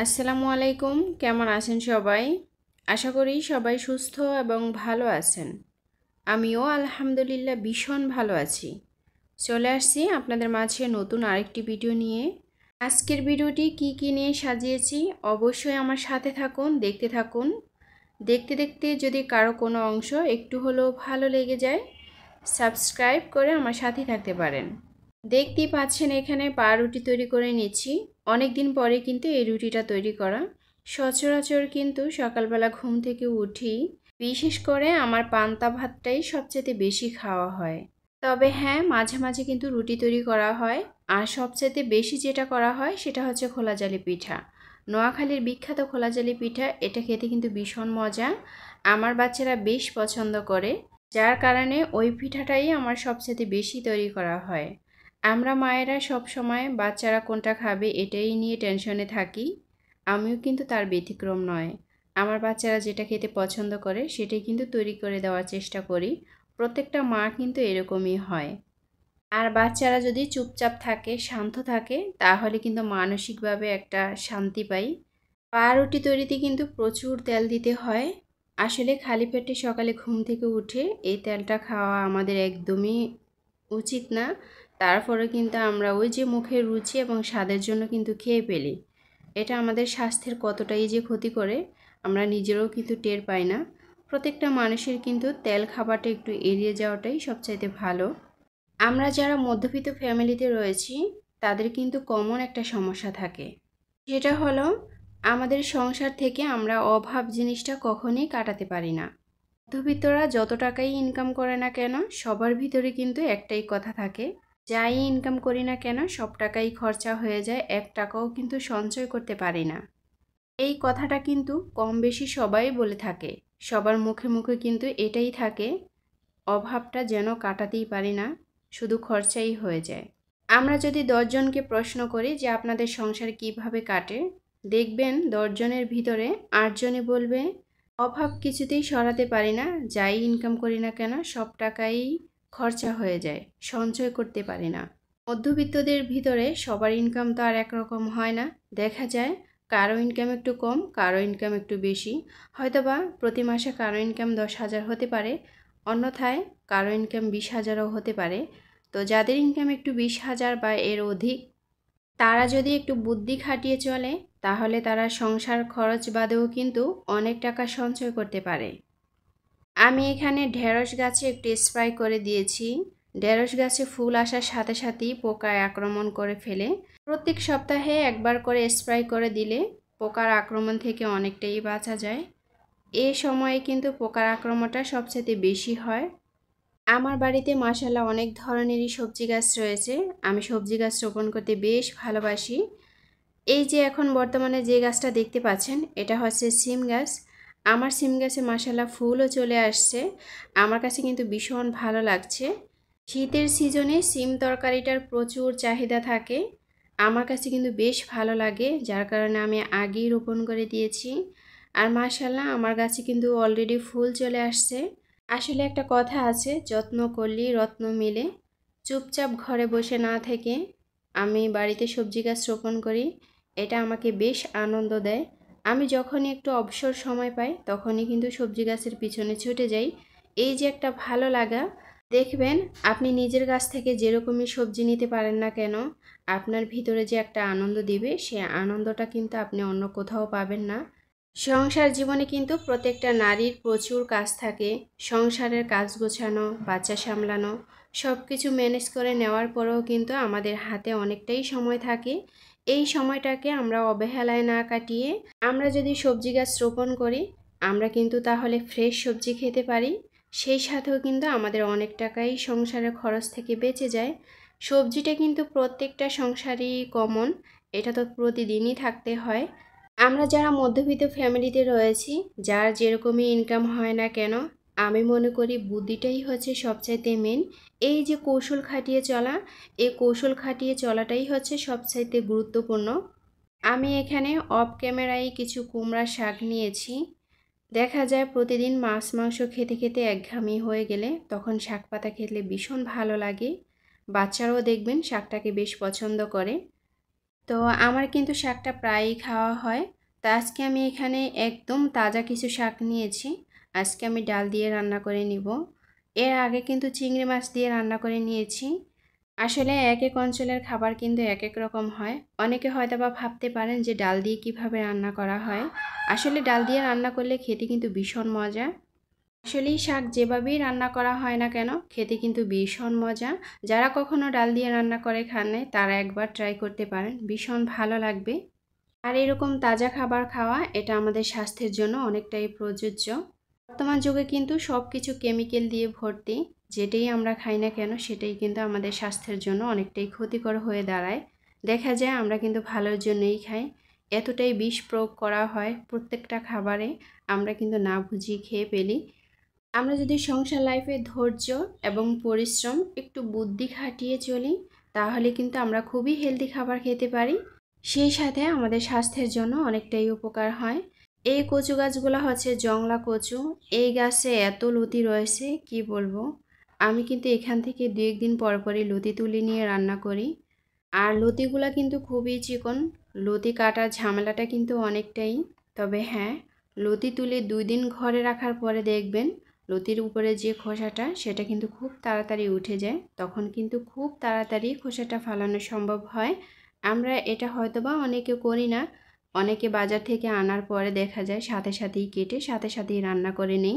আসসালামু আলাইকুম। কেমন আছেন সবাই? আশা করি সবাই সুস্থ এবং ভালো আছেন। আমিও আলহামদুলিল্লাহ ভীষণ ভালো আছি। চলে আসছি আপনাদের মাঝে নতুন আরেকটি ভিডিও নিয়ে। আজকের ভিডিওটি কি নিয়ে সাজিয়েছি অবশ্যই আমার সাথে থাকুন, দেখতে থাকুন। দেখতে দেখতে যদি কারো কোনো অংশ একটু হলেও ভালো লেগে যায়, সাবস্ক্রাইব করে আমার সাথে থাকতে পারেন। দেখতেই পাচ্ছেন এখানে পাউরুটি তৈরি করে নিচ্ছি। অনেক দিন পরে কিন্তু এই রুটিটা তৈরি করা। সচরাচর কিন্তু সকালবেলা ঘুম থেকে উঠি, বিশেষ করে আমার পান্তা ভাতটাই সবচেয়ে বেশি খাওয়া হয়। তবে হ্যাঁ, মাঝে মাঝে কিন্তু রুটি তৈরি করা হয়। আর সবচেয়ে বেশি যেটা করা হয় সেটা হচ্ছে খোলাজালি পিঠা। নোয়াখালীর বিখ্যাত খোলাজালি পিঠা, এটা খেতে কিন্তু ভীষণ মজা। আমার বাচ্চারা বেশ পছন্দ করে, যার কারণে ওই পিঠাটাই আমার সবচেয়ে বেশি তৈরি করা হয়। আমরা মায়েরা সব সময় বাচ্চারা কোনটা খাবে এটাই নিয়ে টেনশনে থাকি। আমিও কিন্তু তার ব্যতিক্রম নয়। আমার বাচ্চারা যেটা খেতে পছন্দ করে সেটাই কিন্তু তৈরি করে দেওয়ার চেষ্টা করি। প্রত্যেকটা মা কিন্তু এরকমই হয়। আর বাচ্চারা যদি চুপচাপ থাকে, শান্ত থাকে, তাহলে কিন্তু মানসিকভাবে একটা শান্তি পাই। পাউরুটি তৈরিতে কিন্তু প্রচুর তেল দিতে হয়। আসলে খালি পেটে সকালে ঘুম থেকে উঠে এই তেলটা খাওয়া আমাদের একদমই উচিত না। তারপরে কিন্তু আমরা ওই যে মুখের রুচি এবং স্বাদের জন্য কিন্তু খেয়ে ফেলি। এটা আমাদের স্বাস্থ্যের কতটাই যে ক্ষতি করে আমরা নিজেরাও কিন্তু টের পাই না। প্রত্যেকটা মানুষের কিন্তু তেল খাবারটা একটু এড়িয়ে যাওয়াটাই সবচাইতে ভালো। আমরা যারা মধ্যবিত্ত ফ্যামিলিতে রয়েছি তাদের কিন্তু কমন একটা সমস্যা থাকে, সেটা হলো আমাদের সংসার থেকে আমরা অভাব জিনিসটা কখনোই কাটাতে পারি না। মধ্যবিত্তরা যত টাকাই ইনকাম করে না কেন, সবার ভিতরে কিন্তু একটাই কথা থাকে, যাই ইনকাম করি না কেন সব টাকাই খরচা হয়ে যায়, এক টাকাও কিন্তু সঞ্চয় করতে পারি না। এই কথাটা কিন্তু কম বেশি সবাই বলে থাকে, সবার মুখে মুখে কিন্তু এটাই থাকে, অভাবটা যেন কাটাতেই পারি না, শুধু খরচাই হয়ে যায়। আমরা যদি 10 জনকে প্রশ্ন করি যে আপনাদের সংসার কিভাবে কাটে, দেখবেন 10 জনের ভিতরে 8 জনই বলবে অভাব কিছুতেই সরাতে পারি না, যাই ইনকাম করি না কেন সব টাকাই খরচা হয়ে যায়, সঞ্চয় করতে পারি না। মধ্যবিত্তদের ভিতরে সবার ইনকাম তো আর একরকম হয় না। দেখা যায় কারো ইনকাম একটু কম, কারো ইনকাম একটু বেশি। হয়তোবা প্রতি মাসে কারো ইনকাম 10,000 হতে পারে, অন্যথায় কারো ইনকাম 20,000ও হতে পারে। তো যাদের ইনকাম একটু 20,000 বা এর অধিক, তারা যদি একটু বুদ্ধি খাটিয়ে চলে তাহলে তারা সংসার খরচ বাদেও কিন্তু অনেক টাকা সঞ্চয় করতে পারে। আমি এখানে ঢেঁড়স গাছে একটু স্প্রে করে দিয়েছি। ঢেঁড়স গাছে ফুল আসার সাথে সাথেই পোকায় আক্রমণ করে ফেলে। প্রত্যেক সপ্তাহে একবার করে স্প্রে করে দিলে পোকার আক্রমণ থেকে অনেকটাই বাঁচা যায়। এই সময়ে কিন্তু পোকার আক্রমণটা সবচেয়ে বেশি হয়। আমার বাড়িতে মাশাআল্লাহ অনেক ধরনেরই সবজি গাছ রয়েছে। আমি সবজি গাছ রোপণ করতে বেশ ভালোবাসি। এই যে এখন বর্তমানে যে গাছটা দেখতে পাচ্ছেন এটা হচ্ছে সিম গাছ। আমার সিম গাছে মাশাআল্লাহ ফুলও চলে আসছে। আমার কাছে কিন্তু ভীষণ ভালো লাগছে। শীতের সিজনে সিম তরকারিটার প্রচুর চাহিদা থাকে। আমার কাছে কিন্তু বেশ ভালো লাগে, যার কারণে আমি আগেই রোপণ করে দিয়েছি। আর মাশাআল্লাহ আমার গাছে কিন্তু অলরেডি ফুল চলে আসছে। আসলে একটা কথা আছে, যত্ন করলেই রত্ন মেলে। চুপচাপ ঘরে বসে না থেকে আমি বাড়িতে সবজি গাছ রোপণ করি, এটা আমাকে বেশ আনন্দ দেয়। আমি যখনই একটু অবসর সময় পাই তখনই কিন্তু সবজি গাছের পিছনে ছুটে যাই। এই যে একটা ভালো লাগা, দেখবেন আপনি নিজের গাছ থেকে যেরকমই সবজি নিতে পারেন না কেন, আপনার ভিতরে যে একটা আনন্দ দিবে সে আনন্দটা কিন্তু আপনি অন্য কোথাও পাবেন না। সংসার জীবনে কিন্তু প্রত্যেকটা নারীর প্রচুর কাজ থাকে। সংসারের কাজ গোছানো, বাচ্চা সামলানো, সব কিছু ম্যানেজ করে নেওয়ার পরেও কিন্তু আমাদের হাতে অনেকটাই সময় থাকে। এই সময়টাকে আমরা অবহেলায় না কাটিয়ে আমরা যদি সবজি গাছ রোপণ করি, আমরা কিন্তু তাহলে ফ্রেশ সবজি খেতে পারি। সেই সাথেও কিন্তু আমাদের অনেক টাকাই সংসারের খরচ থেকে বেঁচে যায়। সবজিটা কিন্তু প্রত্যেকটা সংসারই কমন, এটা তো প্রতিদিনই থাকতে হয়। আমরা যারা মধ্যবিত্ত ফ্যামিলিতে রয়েছি, যার যেরকমই ইনকাম হয় না কেন, আমি মনে করি বুদ্ধিটাই হচ্ছে সবচাইতে মেন। এই যে কৌশল খাটিয়ে চলা, এই কৌশল খাটিয়ে চলাটাই হচ্ছে সবচাইতে গুরুত্বপূর্ণ। আমি এখানে অফ ক্যামেরায় কিছু কুমড়া শাক নিয়েছি। দেখা যায় প্রতিদিন মাছ মাংস খেতে খেতে একঘেয়েমি হয়ে গেলে তখন শাক পাতা খেলে ভীষণ ভালো লাগে। বাচ্চারাও দেখবেন শাকটাকে বেশ পছন্দ করে। তো আমার কিন্তু শাকটা প্রায়ই খাওয়া হয়। তো আজকে আমি এখানে একদম তাজা কিছু শাক নিয়েছি। আজকে আমি ডাল দিয়ে রান্না করে নিব। এর আগে কিন্তু চিংড়ি মাছ দিয়ে রান্না করে নিয়েছি। আসলে এক এক অঞ্চলের খাবার কিন্তু এক এক রকম হয়। অনেকে হয়তো বা ভাবতে পারেন যে ডাল দিয়ে কিভাবে রান্না করা হয়। আসলে ডাল দিয়ে রান্না করলে খেতে কিন্তু ভীষণ মজা। আসলেই শাক যেভাবেই রান্না করা হয় না কেন খেতে কিন্তু ভীষণ মজা। যারা কখনো ডাল দিয়ে রান্না করে খান নাই তারা একবার ট্রাই করতে পারেন, ভীষণ ভালো লাগবে। আর এরকম তাজা খাবার খাওয়া এটা আমাদের স্বাস্থ্যের জন্য অনেকটাই প্রযোজ্য। বর্তমান যুগে কিন্তু সব কিছু কেমিক্যাল দিয়ে ভর্তি। যেটাই আমরা খাই না কেন সেটাই কিন্তু আমাদের স্বাস্থ্যের জন্য অনেকটাই ক্ষতিকর হয়ে দাঁড়ায়। দেখা যায় আমরা কিন্তু ভালোর জন্যই খাই, এতটাই বিষ প্রয়োগ করা হয় প্রত্যেকটা খাবারে, আমরা কিন্তু না বুঝিয়ে খেয়ে ফেলি। আমরা যদি সংসার লাইফে ধৈর্য এবং পরিশ্রম একটু বুদ্ধি খাটিয়ে চলি তাহলে কিন্তু আমরা খুবই হেলদি খাবার খেতে পারি। সেই সাথে আমাদের স্বাস্থ্যের জন্য অনেকটাই উপকার হয়। এই কচু গাছগুলো হচ্ছে জংলা কচু। এই গাছে এত লতি রয়েছে কি বলবো। আমি কিন্তু এখান থেকে 2-1 দিন পর পরই লতি তুলে নিয়ে রান্না করি। আর লতিগুলা কিন্তু খুবই চিকন। লতি কাটার ঝামেলাটা কিন্তু অনেকটাই। তবে হ্যাঁ, লতি তুলে 2 দিন ঘরে রাখার পরে দেখবেন লতির উপরে যে খোসাটা সেটা কিন্তু খুব তাড়াতাড়ি উঠে যায়। তখন কিন্তু খুব তাড়াতাড়ি খোসাটা ফালানো সম্ভব হয়। আমরা এটা হয়তোবা অনেকে করি না। অনেকে বাজার থেকে আনার পরে দেখা যায় সাথে সাথেই কেটে সাথে সাথেই রান্না করে নেই।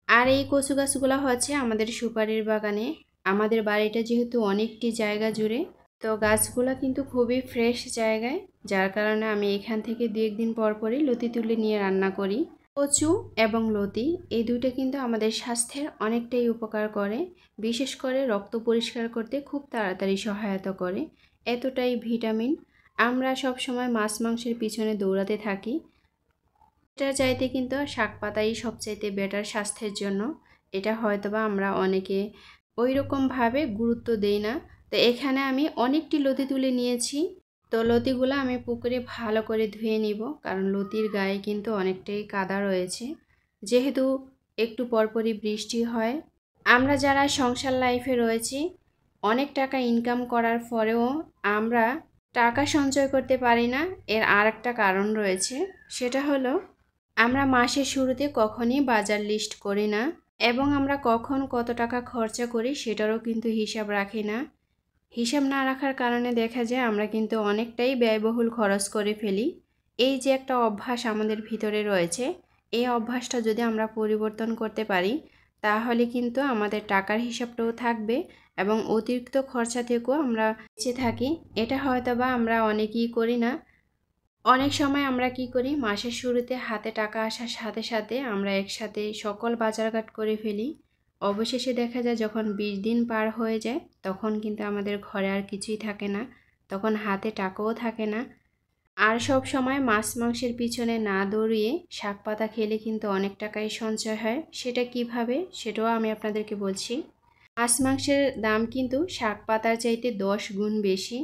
আর এই কচু গাছগুলো হচ্ছে আমাদের সুপারির বাগানে। আমাদের বাড়িটা যেহেতু অনেকটি জায়গা জুড়ে, তো গাছগুলো কিন্তু খুবই ফ্রেশ জায়গায়, যার কারণে আমি এখান থেকে 2-1 দিন পর পরই লতি তুলে নিয়ে রান্না করি। কচু এবং লতি এই দুইটা কিন্তু আমাদের স্বাস্থ্যের অনেকটাই উপকার করে। বিশেষ করে রক্ত পরিষ্কার করতে খুব তাড়াতাড়ি সহায়তা করে, এতটাই ভিটামিন। আমরা সব সময় মাছ মাংসের পিছনে দৌড়াতে থাকি, এটা চাইতে কিন্তু শাক পাতাই সবচাইতে বেটার স্বাস্থ্যের জন্য। এটা হয়তোবা আমরা অনেকে ওই রকমভাবে গুরুত্ব দেই না। তো এখানে আমি অনেকটি লতি তুলে নিয়েছি। তো লতিগুলো আমি পুকুরে ভালো করে ধুয়ে নিব, কারণ লতির গায়ে কিন্তু অনেকটাই কাদা রয়েছে। যেহেতু একটু পরপরই বৃষ্টি হয়, আমরা যারা সংসার লাইফে রয়েছি অনেক টাকা ইনকাম করার পরেও আমরা টাকা সঞ্চয় করতে পারি না। এর আরেকটা কারণ রয়েছে, সেটা হলো আমরা মাসের শুরুতে কখনই বাজার লিস্ট করি না, এবং আমরা কখন কত টাকা খরচা করি সেটারও কিন্তু হিসাব রাখি না। হিসাব না রাখার কারণে দেখা যায় আমরা কিন্তু অনেকটাই ব্যয়বহুল খরচ করে ফেলি। এই যে একটা অভ্যাস আমাদের ভিতরে রয়েছে, এই অভ্যাসটা যদি আমরা পরিবর্তন করতে পারি তাহলে কিন্তু আমাদের টাকার হিসাবটাও থাকবে এবং অতিরিক্ত খরচা থেকেও আমরা বেঁচে থাকি। এটা হয়তোবা আমরা অনেকেই করি না। অনেক সময় আমরা কি করি, মাসের শুরুতে হাতে টাকা আসার সাথে সাথে আমরা একসাথে সকল বাজারঘাট করে ফেলি। অবশেষে দেখা যায় যখন 20 দিন পার হয়ে যায় তখন কিন্তু আমাদের ঘরে আর কিছুই থাকে না, তখন হাতে টাকাও থাকে না। আর সব সময় মাছ মাংসের পিছনে না দৌড়িয়ে শাক পাতা খেলে কিন্তু অনেক টাকাই সঞ্চয় হয়। সেটা কিভাবে সেটাও আমি আপনাদেরকে বলছি। মাছ মাংসের দাম কিন্তু শাক পাতার চাইতে 10 গুণ বেশি।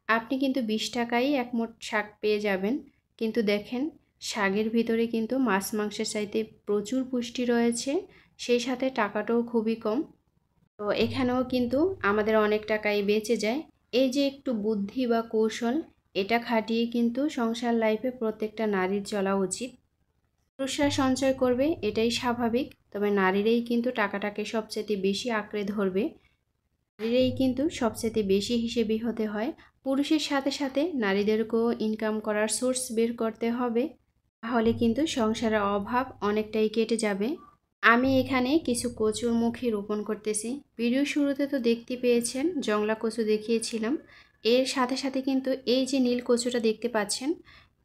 আপনি কিন্তু 20 টাকায় এক মুঠ শাক পেয়ে যাবেন, কিন্তু দেখেন শাকের ভিতরে কিন্তু মাছ মাংসের চাইতে প্রচুর পুষ্টি রয়েছে, সেই সাথে টাকাটাও খুবই কম। তো এখানেও কিন্তু আমাদের অনেক টাকাই বেঁচে যায়। এই যে একটু বুদ্ধি বা কৌশল, এটা খাটিয়ে কিন্তু সংসার লাইফে প্রত্যেকটা নারীর চলা উচিত। পুরুষরা সঞ্চয় করবে এটাই স্বাভাবিক, তবে নারীরাই কিন্তু টাকাটাকে সবচেয়ে বেশি আঁকড়ে ধরবে। নারীরাই কিন্তু সবচেয়ে বেশি হিসেবি হতে হয়। পুরুষের সাথে সাথে নারীদেরকেও ইনকাম করার সোর্স বের করতে হবে, তাহলে কিন্তু সংসারের অভাব অনেকটাই কেটে যাবে। আমি এখানে কিছু কচুরমুখী রোপণ করতেছি। ভিডিও শুরুতে তো দেখতে পেয়েছেন জংলা কচু দেখিয়েছিলাম। এর সাথে সাথে কিন্তু এই যে নীল কচুটা দেখতে পাচ্ছেন,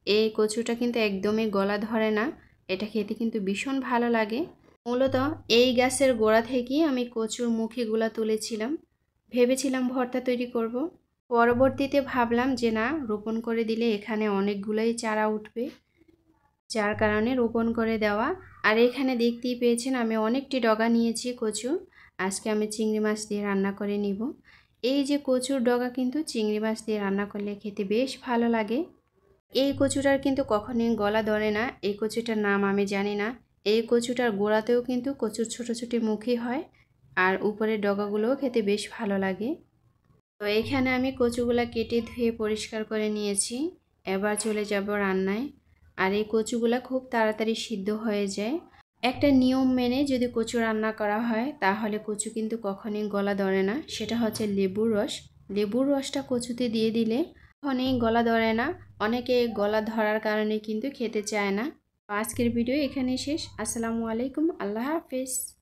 এই কচুটা কিন্তু একদমই গলা ধরে না, এটা খেতে কিন্তু ভীষণ ভালো লাগে। মূলত এই গাছের গোড়া থেকেই আমি কচুর মুখিগুলা তুলেছিলাম, ভেবেছিলাম ভর্তা তৈরি করব। পরবর্তীতে ভাবলাম যে না, রোপণ করে দিলে এখানে অনেকগুলোই চারা উঠবে, যার কারণে রোপণ করে দেওয়া। আর এখানে দেখতেই পেয়েছেন আমি অনেকটি ডগা নিয়েছি কচু। আজকে আমি চিংড়ি মাছ দিয়ে রান্না করে নিব। এই যে কচুর ডগা কিন্তু চিংড়ি মাছ দিয়ে রান্না করলে খেতে বেশ ভালো লাগে। এই কচুটার কিন্তু কখনোই গলা ধরে না, এই কচুটার নাম আমি জানি না। এই কচুটার গোড়াতেও কিন্তু কচুর ছোট ছোট মুখী হয়, আর উপরের ডগাগুলোও খেতে বেশ ভালো লাগে। তো তো এখানে আমি কচুগুলা কেটে ধুয়ে পরিষ্কার করে নিয়েছি। এবার চলে যাব রান্নায়। আর এই কচুগুলা খুব তাড়াতাড়ি সিদ্ধ হয়ে যায়। একটা নিয়ম মেনে যদি কচু রান্না করা হয় তাহলে কচু কিন্তু কখনোই গলা ধরে না, সেটা হচ্ছে লেবুর রস। লেবুর রসটা কচুতে দিয়ে দিলে কখনোই গলা ধরে না। অনেকে গলা ধরার কারণে কিন্তু খেতে চায় না। আজকের ভিডিও এখানেই শেষ। আসসালামু আলাইকুম, আল্লাহ হাফেজ।